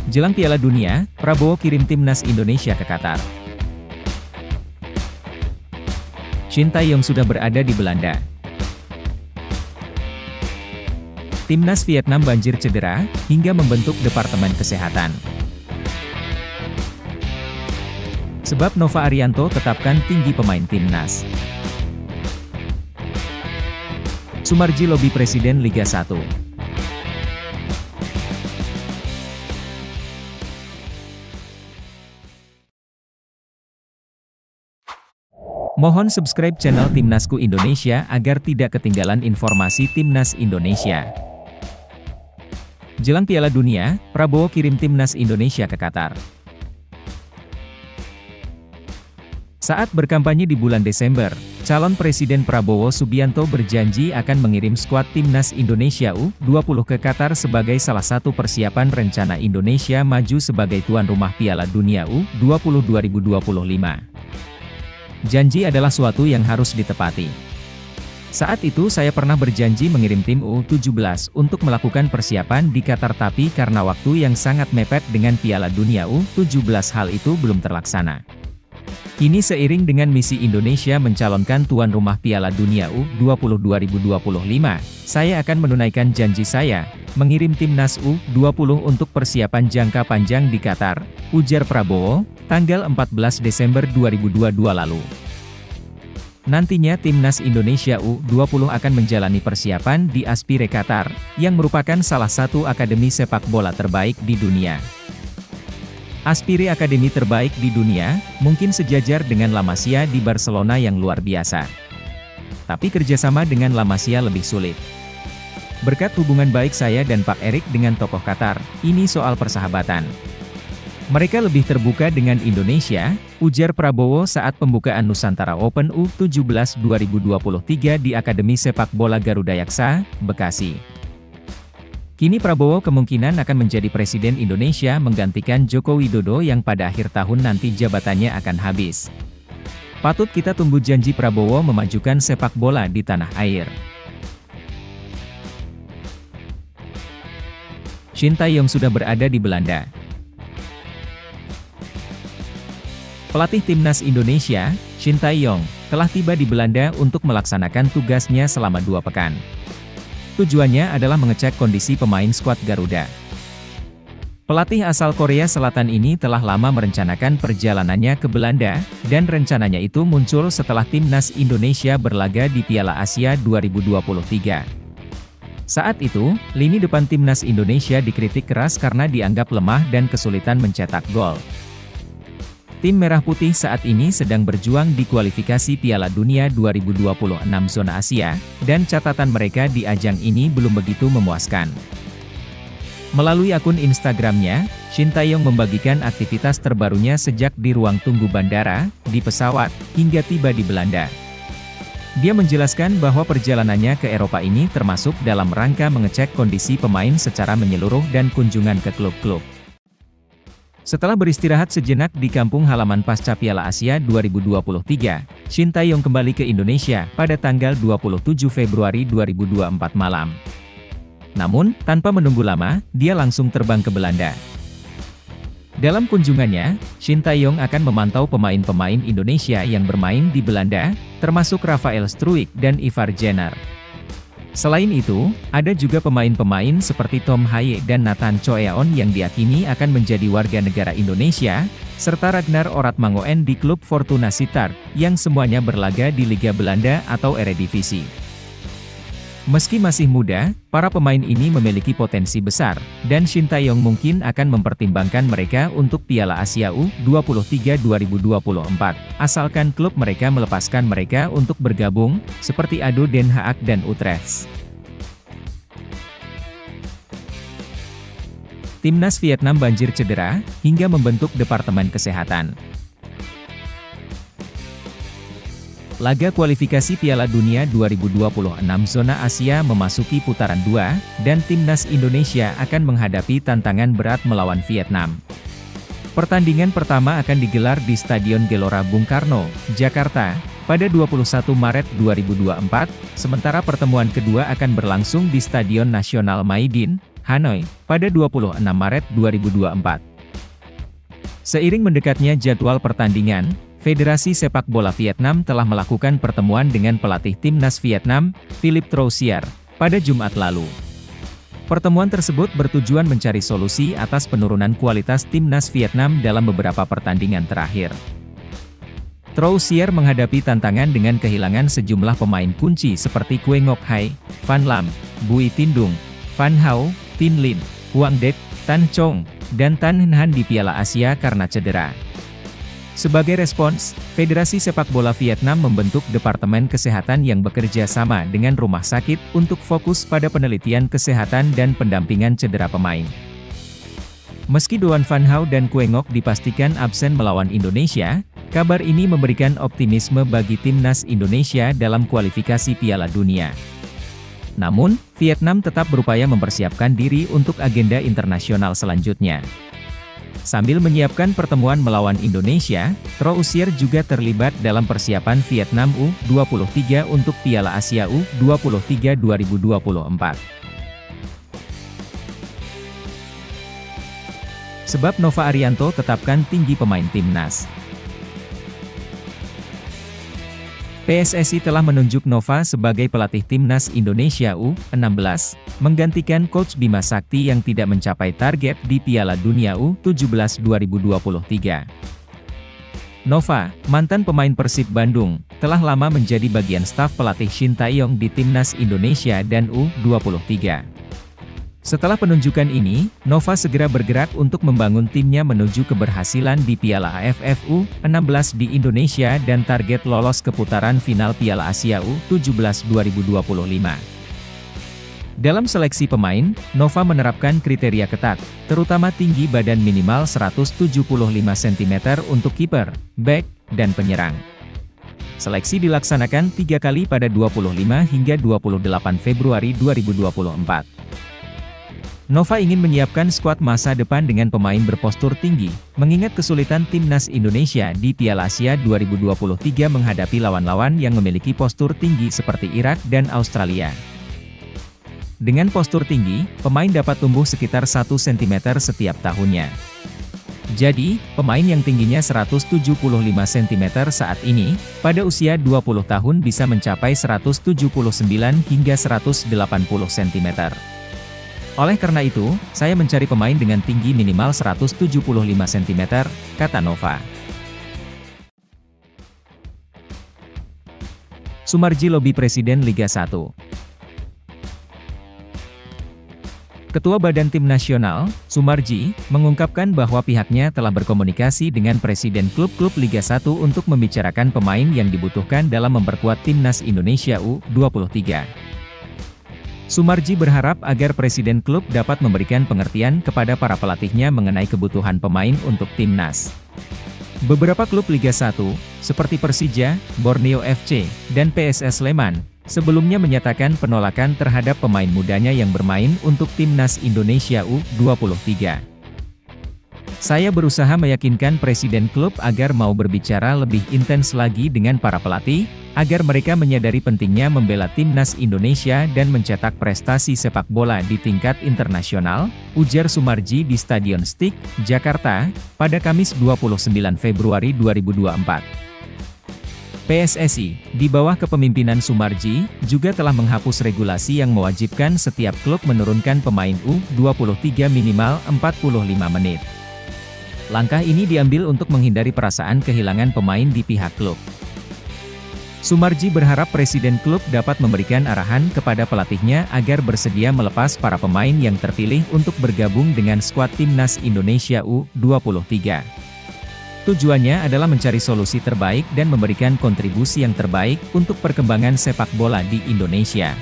Jelang Piala Dunia, Prabowo kirim timnas Indonesia ke Qatar. Shin Tae-yong sudah berada di Belanda. Timnas Vietnam banjir cedera, hingga membentuk Departemen Kesehatan. Sebab Nova Arianto tetapkan tinggi pemain timnas. Sumarji lobi Presiden Liga 1. Mohon subscribe channel Timnasku Indonesia agar tidak ketinggalan informasi Timnas Indonesia. Jelang Piala Dunia, Prabowo kirim Timnas Indonesia ke Qatar. Saat berkampanye di bulan Desember, calon Presiden Prabowo Subianto berjanji akan mengirim skuad Timnas Indonesia U20 ke Qatar sebagai salah satu persiapan rencana Indonesia maju sebagai tuan rumah Piala Dunia U20 2025. Janji adalah suatu yang harus ditepati. Saat itu saya pernah berjanji mengirim tim U17 untuk melakukan persiapan di Qatar, tapi karena waktu yang sangat mepet dengan Piala Dunia U17 hal itu belum terlaksana. Kini seiring dengan misi Indonesia mencalonkan tuan rumah Piala Dunia U20 2025, saya akan menunaikan janji saya, mengirim timnas U20 untuk persiapan jangka panjang di Qatar, ujar Prabowo, tanggal 14 Desember 2022 lalu. Nantinya timnas Indonesia U20 akan menjalani persiapan di Aspire Qatar, yang merupakan salah satu akademi sepak bola terbaik di dunia. Aspire akademi terbaik di dunia, mungkin sejajar dengan La Masia di Barcelona yang luar biasa. Tapi kerjasama dengan La Masia lebih sulit. Berkat hubungan baik saya dan Pak Erik dengan tokoh Qatar, ini soal persahabatan. Mereka lebih terbuka dengan Indonesia, ujar Prabowo saat pembukaan Nusantara Open U17 2023 di Akademi Sepak Bola Garuda Yaksa, Bekasi. Kini Prabowo kemungkinan akan menjadi Presiden Indonesia menggantikan Joko Widodo yang pada akhir tahun nanti jabatannya akan habis. Patut kita tunggu janji Prabowo memajukan sepak bola di tanah air. Shin Tae-yong sudah berada di Belanda. Pelatih Timnas Indonesia, Shin Tae-yong, telah tiba di Belanda untuk melaksanakan tugasnya selama 2 pekan. Tujuannya adalah mengecek kondisi pemain skuad Garuda. Pelatih asal Korea Selatan ini telah lama merencanakan perjalanannya ke Belanda, dan rencananya itu muncul setelah Timnas Indonesia berlaga di Piala Asia 2023. Saat itu, lini depan Timnas Indonesia dikritik keras karena dianggap lemah dan kesulitan mencetak gol. Tim Merah Putih saat ini sedang berjuang di kualifikasi Piala Dunia 2026 zona Asia, dan catatan mereka di ajang ini belum begitu memuaskan. Melalui akun Instagramnya, Shin Tae-yong membagikan aktivitas terbarunya sejak di ruang tunggu bandara, di pesawat, hingga tiba di Belanda. Dia menjelaskan bahwa perjalanannya ke Eropa ini termasuk dalam rangka mengecek kondisi pemain secara menyeluruh dan kunjungan ke klub-klub. Setelah beristirahat sejenak di kampung halaman pasca Piala Asia 2023, Shin Tae-yong kembali ke Indonesia pada tanggal 27 Februari 2024 malam. Namun, tanpa menunggu lama, dia langsung terbang ke Belanda. Dalam kunjungannya, Shin Tae-yong akan memantau pemain-pemain Indonesia yang bermain di Belanda, termasuk Rafael Struijk dan Ivar Jenner. Selain itu, ada juga pemain-pemain seperti Tom Haye dan Nathan Choeon yang diyakini akan menjadi warga negara Indonesia, serta Ragnar Oratmangoen di klub Fortuna Sittard, yang semuanya berlaga di Liga Belanda atau Eredivisie. Meski masih muda, para pemain ini memiliki potensi besar, dan Shin Tae-yong mungkin akan mempertimbangkan mereka untuk Piala Asia U23 2024, asalkan klub mereka melepaskan mereka untuk bergabung, seperti ADO Den Haag dan Utrecht. Timnas Vietnam banjir cedera, hingga membentuk Departemen Kesehatan. Laga kualifikasi Piala Dunia 2026 zona Asia memasuki putaran 2, dan Timnas Indonesia akan menghadapi tantangan berat melawan Vietnam. Pertandingan pertama akan digelar di Stadion Gelora Bung Karno, Jakarta, pada 21 Maret 2024, sementara pertemuan kedua akan berlangsung di Stadion Nasional Maidin, Hanoi, pada 26 Maret 2024. Seiring mendekatnya jadwal pertandingan, Federasi Sepak Bola Vietnam telah melakukan pertemuan dengan pelatih timnas Vietnam, Philippe Troussier, pada Jumat lalu. Pertemuan tersebut bertujuan mencari solusi atas penurunan kualitas timnas Vietnam dalam beberapa pertandingan terakhir. Troussier menghadapi tantangan dengan kehilangan sejumlah pemain kunci seperti Kue Ngok Hai, Van Lam, Bui Tindung, Van Hao, Tin Lin, Huang Dek, Tan Chong, dan Tan Hen Han di Piala Asia karena cedera. Sebagai respons, Federasi Sepak Bola Vietnam membentuk Departemen Kesehatan yang bekerja sama dengan rumah sakit untuk fokus pada penelitian kesehatan dan pendampingan cedera pemain. Meski Doan Van Hao dan Kue Ngok dipastikan absen melawan Indonesia, kabar ini memberikan optimisme bagi timnas Indonesia dalam kualifikasi Piala Dunia. Namun, Vietnam tetap berupaya mempersiapkan diri untuk agenda internasional selanjutnya. Sambil menyiapkan pertemuan melawan Indonesia, Troussier juga terlibat dalam persiapan Vietnam U23 untuk Piala Asia U23 2024. Sebab Nova Arianto tetapkan tinggi pemain timnas. PSSI telah menunjuk Nova sebagai pelatih timnas Indonesia U16, menggantikan Coach Bima Sakti yang tidak mencapai target di Piala Dunia U17 2023. Nova, mantan pemain Persib Bandung, telah lama menjadi bagian staf pelatih Shin Tae-yong di timnas Indonesia dan U23. Setelah penunjukan ini, Nova segera bergerak untuk membangun timnya menuju keberhasilan di Piala AFF U16 di Indonesia dan target lolos ke putaran final Piala Asia U17 2025. Dalam seleksi pemain, Nova menerapkan kriteria ketat, terutama tinggi badan minimal 175 cm untuk kiper, bek, dan penyerang. Seleksi dilaksanakan 3 kali pada 25 hingga 28 Februari 2024. Nova ingin menyiapkan skuad masa depan dengan pemain berpostur tinggi, mengingat kesulitan timnas Indonesia di Piala Asia 2023 menghadapi lawan-lawan yang memiliki postur tinggi seperti Irak dan Australia. Dengan postur tinggi, pemain dapat tumbuh sekitar 1 cm setiap tahunnya. Jadi, pemain yang tingginya 175 cm saat ini, pada usia 20 tahun bisa mencapai 179 hingga 180 cm. Oleh karena itu, saya mencari pemain dengan tinggi minimal 175 cm, kata Nova. Sumarji lobi Presiden Liga 1. Ketua Badan Tim Nasional, Sumarji, mengungkapkan bahwa pihaknya telah berkomunikasi dengan Presiden klub-klub Liga 1 untuk membicarakan pemain yang dibutuhkan dalam memperkuat timnas Indonesia U23. Sumarji berharap agar Presiden klub dapat memberikan pengertian kepada para pelatihnya mengenai kebutuhan pemain untuk timnas. Beberapa klub Liga 1, seperti Persija, Borneo FC, dan PSS Sleman, sebelumnya menyatakan penolakan terhadap pemain mudanya yang bermain untuk timnas Indonesia U23. Saya berusaha meyakinkan Presiden klub agar mau berbicara lebih intens lagi dengan para pelatih, agar mereka menyadari pentingnya membela timnas Indonesia dan mencetak prestasi sepak bola di tingkat internasional, ujar Sumarji di Stadion Stik, Jakarta, pada Kamis 29 Februari 2024. PSSI, di bawah kepemimpinan Sumarji, juga telah menghapus regulasi yang mewajibkan setiap klub menurunkan pemain U23 minimal 45 menit. Langkah ini diambil untuk menghindari perasaan kehilangan pemain di pihak klub. Sumarji berharap Presiden klub dapat memberikan arahan kepada pelatihnya agar bersedia melepas para pemain yang terpilih untuk bergabung dengan skuad timnas Indonesia U23. Tujuannya adalah mencari solusi terbaik dan memberikan kontribusi yang terbaik untuk perkembangan sepak bola di Indonesia.